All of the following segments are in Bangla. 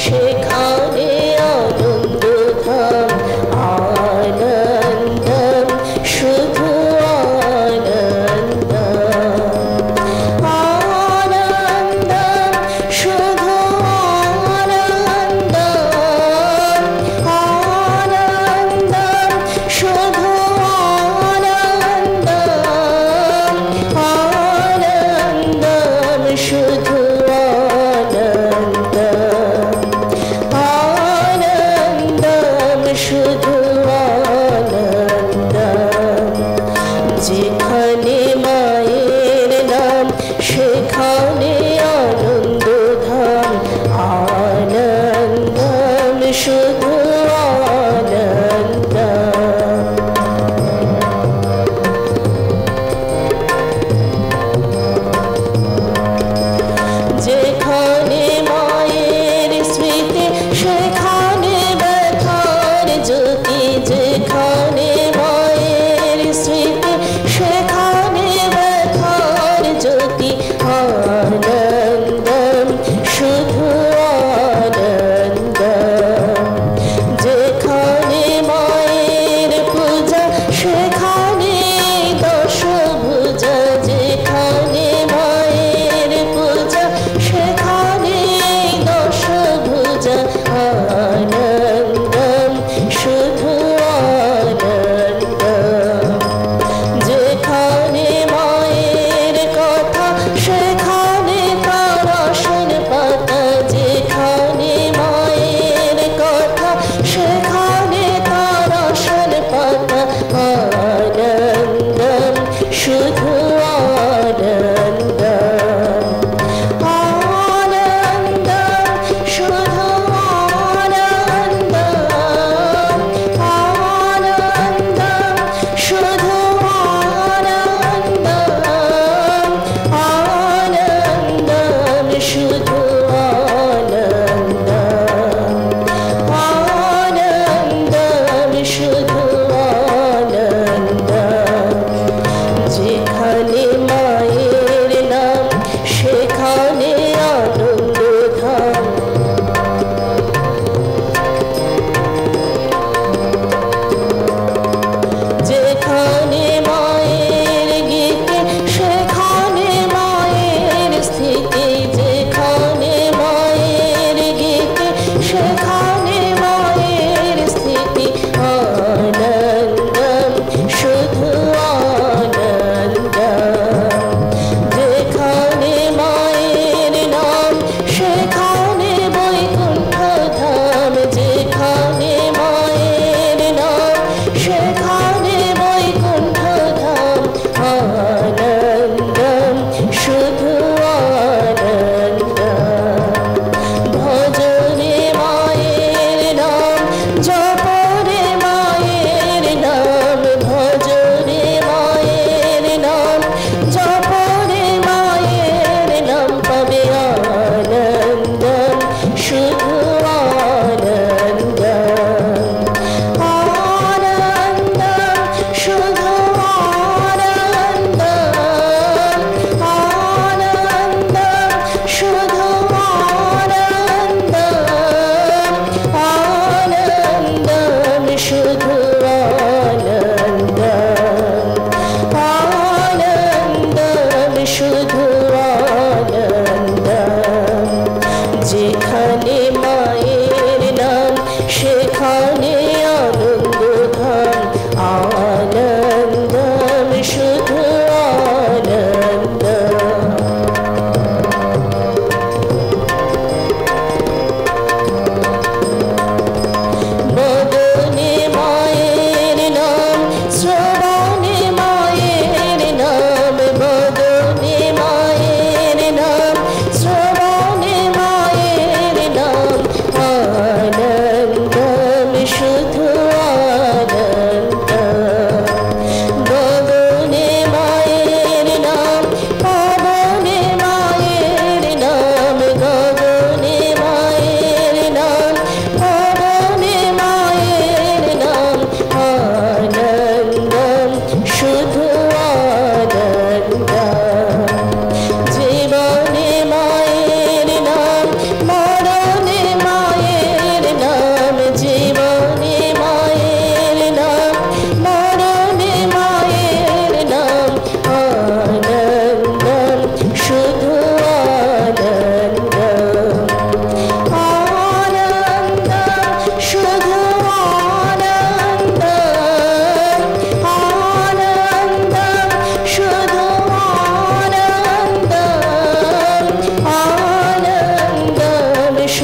সেখানে আনন্দধাম, আনন্দম শুধু আনন্দম, আনন্দম শুধু আনন্দম, আনন্দম শুধু আনন্দম, আনন্দম শুধু আনন্দম শুধু আনন্দম। যেখানে মায়ের নাম সেখানে আনন্দধাম, আনন্দম শুধু আনন্দম। যেখানে মায়ের স্মৃতি সেখানে ব্যথার জ্যোতি, যেখানে মায়ের স্মৃতি সেখানে ব্যথার জ্যোতি, আনন্দম শুধু আনন্দম। যেখানে মায়ের পূজা সেখানে দশভুজা, যেখানে মায়ের পূজা সেখানে দশভুজা,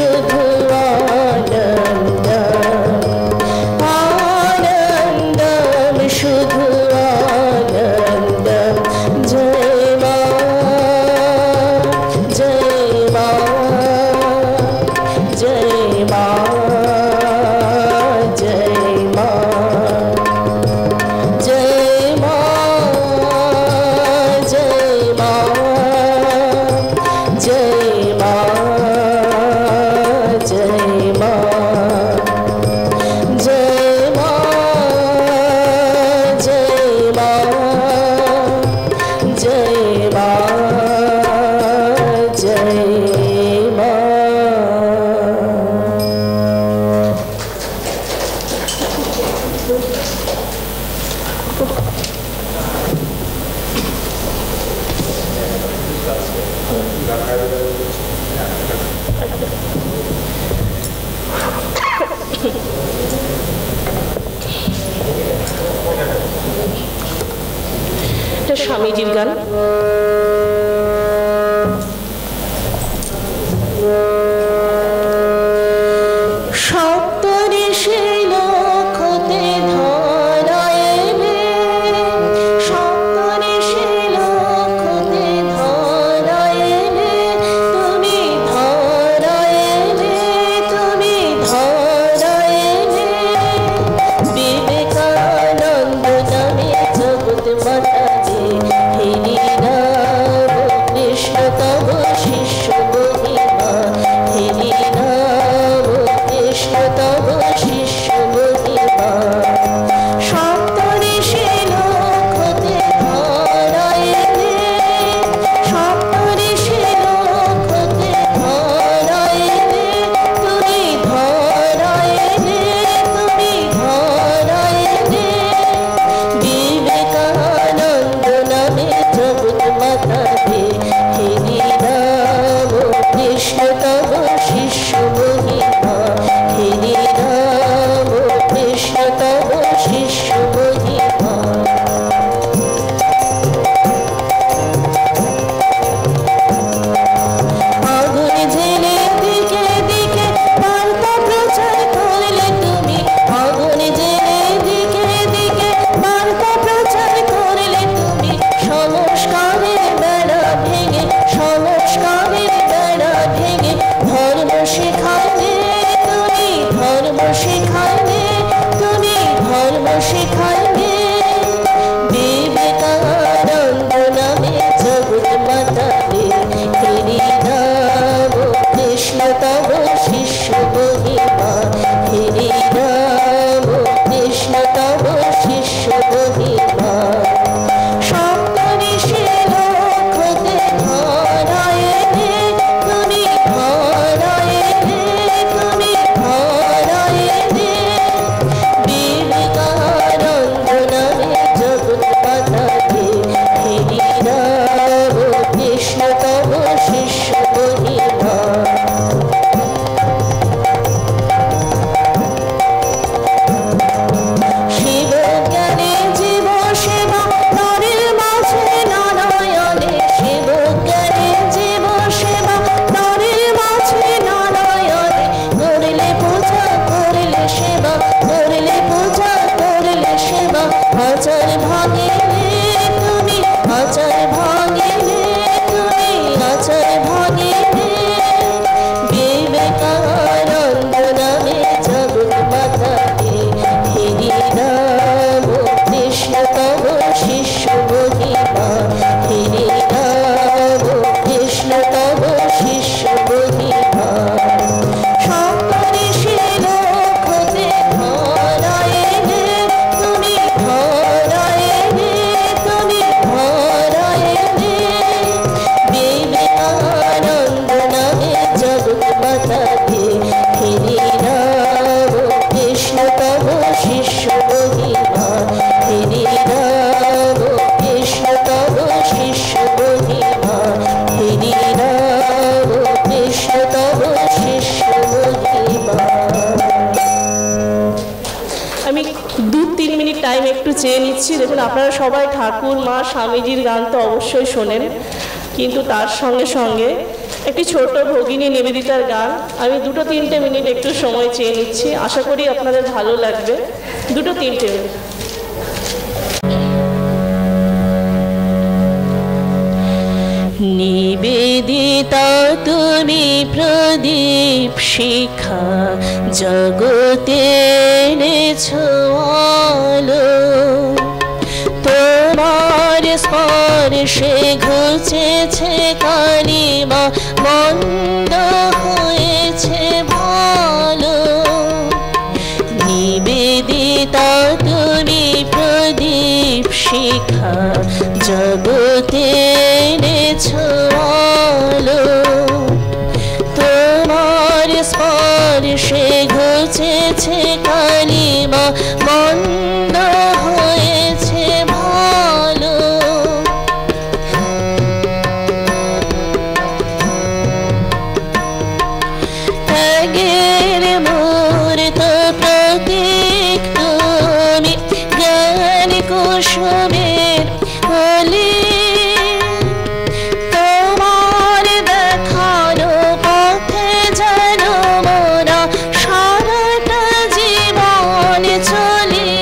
শুধু আনন্দম আনন্দম শুধু আনন্দম জয় মা জয় মা জয় মা জয় মা जय मां जय मां जय मां जय मां जय मां जय मां जय मां जय मां এটা স্বামীজির গান। সপ্তঋষি লোকতে ধরায় এলে সপ্তঋষি লোকতে ধরায় এলে তুমি ধরায় এলে তুমি ধরায় এলে বিবেকানন্দ নামে জগৎ মাতা যে হেরি নাম কৃষ্ণ তব শিষ্য মহিমা হেরি নাম কৃষ্ণ তব শিষ্য মহিমা সপ্তঋষি লোকতে ধরায় এলে সপ্তঋষি লোকতে ধরায় এলে তুমি ধরায় এলে তুমি ধরায় এলে বিবেকানন্দ নামে জগৎ মাতা হে হেরি নাম কৃষ্ণ তব শিষ্য মহিমা হেরি নাম কৃষ্ণ তব শিষ্য মহিমা আগুন জেলে দিকে দিকে বার্তা প্রচার করলে তুমি আগুন জেলে দিকে দিকে বার্তা প্রচার করলে তুমি সংস্কারের বেড়া ভেঙে সংস্কারের বেড়া ভেঙে ধর্ম শেখালে তুমি ধর্ম শেখালে তুমি ধর্ম শেখালে বিবেকানন্দ নামে জগৎ মাতা হে হেরি নাম কৃষ্ণ তব শিষ্য মহিমা হেরি নাম কৃষ্ণ তব শিষ্য মহিমা সপ্তঋষি লোকতে ধরায় এলে তুমি ধরায় এলে তুমি ধরায় এলে বিবেকানন্দ নামে জগৎ মাতা হে হেরি নাম কৃষ্ণ তব শিষ্য মহিমা শিব জ্ঞানে জীব সেবা নরের মাঝে নারায়ণে শিব জ্ঞানে জীব সেবা নরের মাঝে নারায়ণে করলে পূজা করলে সেবা করলে পূজা করলে সেবা আচার ভাঙিলে তুমি আচার ভাঙিলে তুমি আচার ভাঙিলে বিবেকানন্দ নামে জগৎ মাতা হে হেরি নাম কৃষ্ণ তব শিষ্য মহিমা হেরি নাম কৃষ্ণ তব শিষ্য মহিমা সপ্তঋষি লোকতে ধরায় এলে তুমি ধরায় এলে তুমি ধরায় এলে বিবেকানন্দ নামে জগৎ মাতা হে হেরি নাম কৃষ্ণ তব শিষ্য মহিমা হেরি নাম কৃষ্ণ তব শিষ্য মহিমা হেরি নাম কৃষ্ণ তব শিষ্য মহিমা। আমি 2-3 মিনিট টাইম একটু চেয়ে নিচ্ছি। দেখুন আপনারা সবাই ঠাকুর মা স্বামীজির গান তো অবশ্যই শোনেন, কিন্তু তার সঙ্গে সঙ্গে একটি ছোট ভগিনী নিবেদিতার গান। আমি 2-3 মিনিট একটু সময় চেয়ে নিচ্ছি, আশা করি আপনাদের ভালো লাগবে। 2-3 মিনিট। নিবেদিতা তুমি প্রদীপ শিখা, জগতে এনেছো আলো। তোমার স্পর্শে ঘুচেছে কালিমা, মন্দ হয়েছে ভালো। নিবেদিতা তুমি প্রদীপ শিখা, জগতে এনেছো আলো। তোমার স্পর্শে ঘুচেছে কালিমা, মন্দ হয়েছে ভালো। ত্যাগের মূর্ত প্রতীক তুমি, জ্ঞান কুসুমের কলি। তোমার দেখানো পথে যেন মোরা সারাটা জীবন চলি।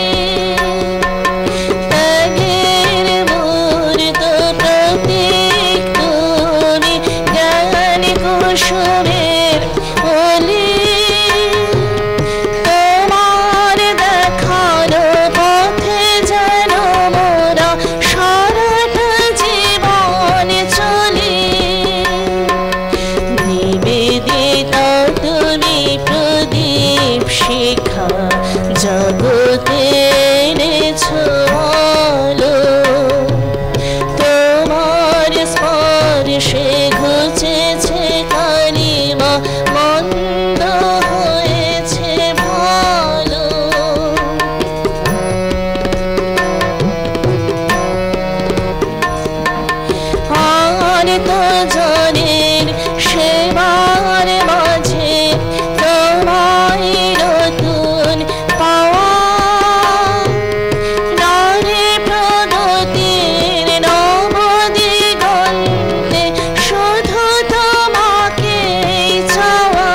ত্যাগের মূর্ত প্রতীক তুমি, জ্ঞান কুসুমের কলি। তোমার দেখানো পথে যেন মোরা সারাটা জীবন চলি। নিবেদিতা তুমি প্রদীপ শিখা, জগতে এনেছো আলো। তোমার স্পর্শে ঘুচেছে কালিমা, মন্দ হয়েছে ভালো। আর তো জনের সেবার মাঝে তোমায় নতুন পাওয়া। নারী প্রগতির নবদিগন্তে শুধু তোমাকেই চাওয়া।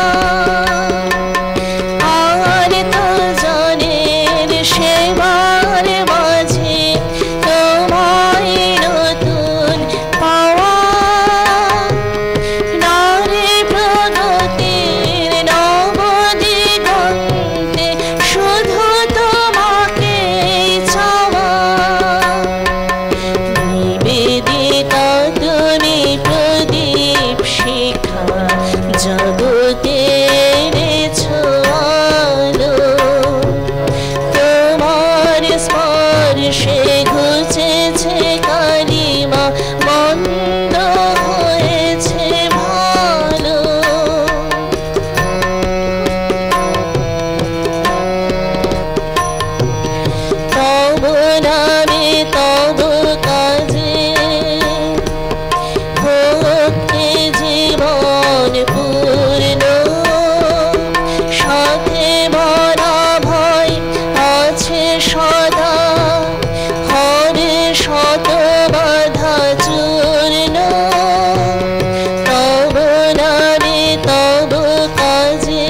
আর তো জনের সেবার মাঝে তোমায় নতুন পাওয়া। নারী প্রগতির নবদিগন্তে শুধু তোমাকেই চাওয়া। নিবেদিতা তুমি প্রদীপ শিখা, জগতে এনেছো আলো। তোমার স্পর্শে ঘুচেছে কালিমা, মন্দ হয়েছে ভালো। তব নামে তব কাজে হোক এ জীবন পূর্ণ। সাথে মরা ভয় আছে সদা, হবে শত বাধা চূর্ণ। তব নামে তব কাজে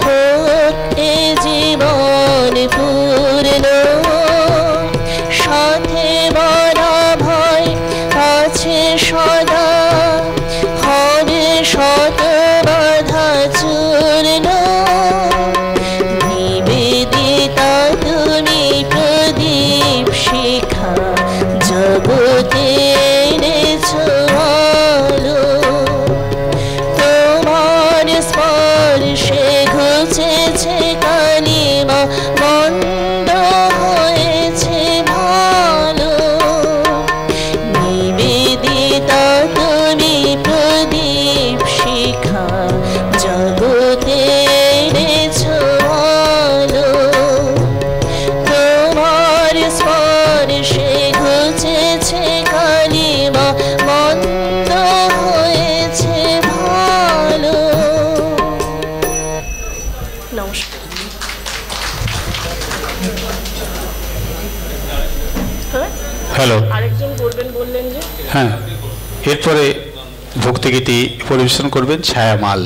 হোক এ জীবন পূর্ণ। সাথে মরা ভয় আছে সদা, হবে শত বাধা চূর্ণ। নিবেদিতা তুমি প্রদীপ শিখা, জগতে এনেছো আলো। তোমার স্পর্শে ঘুচেছে কালিমা, মন্দ হয়েছে ভালো। নিবেদিতা তুমি প্রদীপ শিখা, জগতে এনেছো আলো। তোমার স্পর্শে ঘুচেছে কালিমা, মন্দ হয়েছে ভালো। নমস্কার। হ্যালো। আরেকজন করবেন বললেন যে? হ্যাঁ, এরপরে ভক্তিগীতি পরিবেশন করবেন ছায়ামাল।